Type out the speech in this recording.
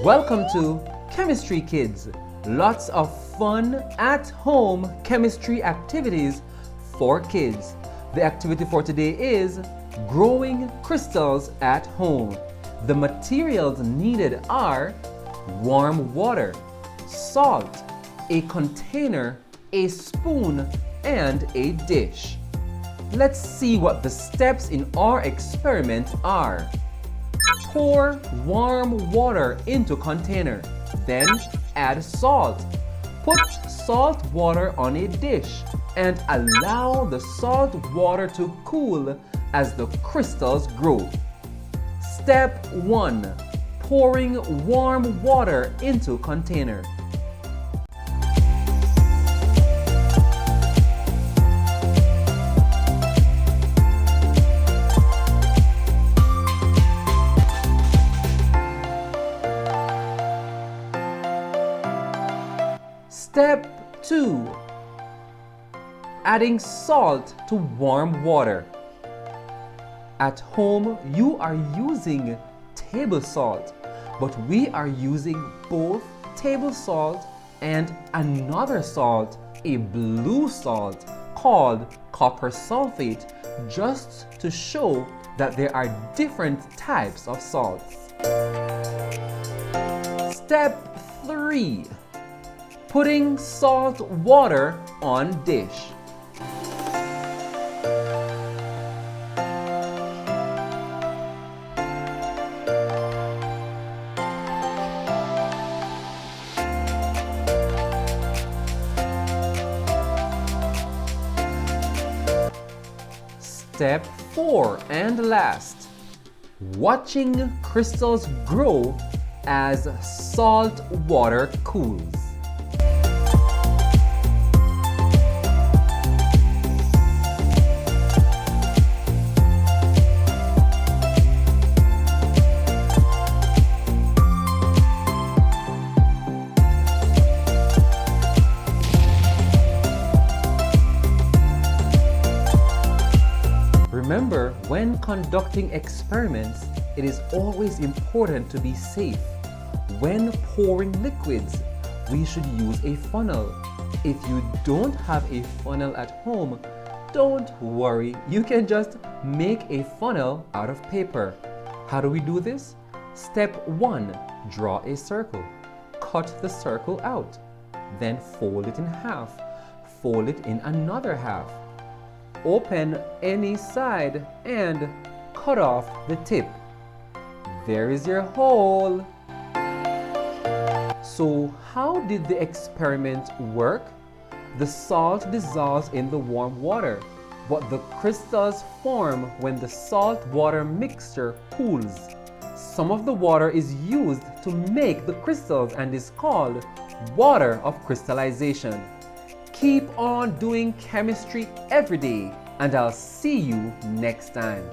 Welcome to Chemistry Kids. Lots of fun at-home chemistry activities for kids. The activity for today is growing crystals at home. The materials needed are warm water, salt, a container, a spoon, and a dish. Let's see what the steps in our experiment are. Pour warm water into container, then add salt. Put salt water on a dish and allow the salt water to cool as the crystals grow. Step 1. Pouring warm water into container. Step 2. Adding salt to warm water. At home, you are using table salt, but we are using both table salt and another salt, a blue salt called copper sulfate, just to show that there are different types of salts. Step 3. Putting salt water on dish. Step 4 and last, watching crystals grow as salt water cools. Remember, when conducting experiments, it is always important to be safe. When pouring liquids, we should use a funnel. If you don't have a funnel at home, don't worry, you can just make a funnel out of paper. How do we do this? Step 1. Draw a circle. Cut the circle out. Then fold it in half. Fold it in another half. Open any side and cut off the tip. There is your hole. So how did the experiment work? The salt dissolves in the warm water, but the crystals form when the salt water mixture cools. Some of the water is used to make the crystals and is called water of crystallization. Keep on doing chemistry every day, and I'll see you next time.